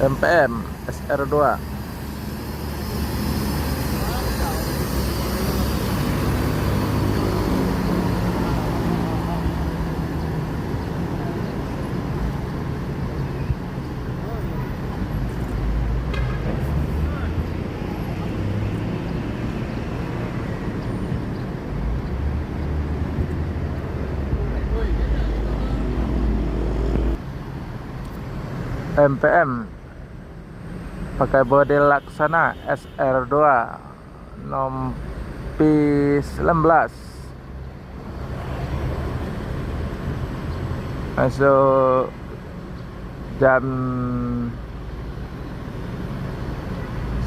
MPM SR2. MPM pakai bodi Laksana SR2 nom P19, masuk jam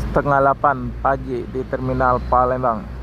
setengah 8 pagi di Terminal Palembang.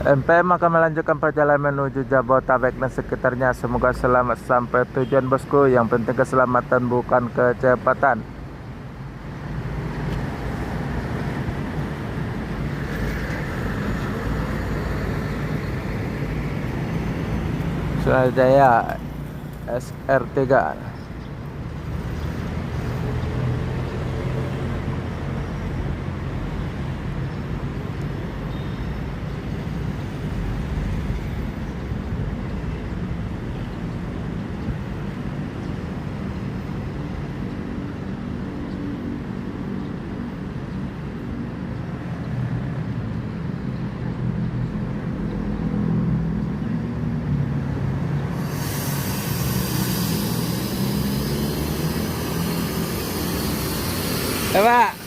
MPM akan melanjutkan perjalanan menuju Jabodetabek dan sekitarnya. Semoga selamat sampai tujuan bosku. Yang penting keselamatan bukan kecepatan. Surajaya SR3. Pak.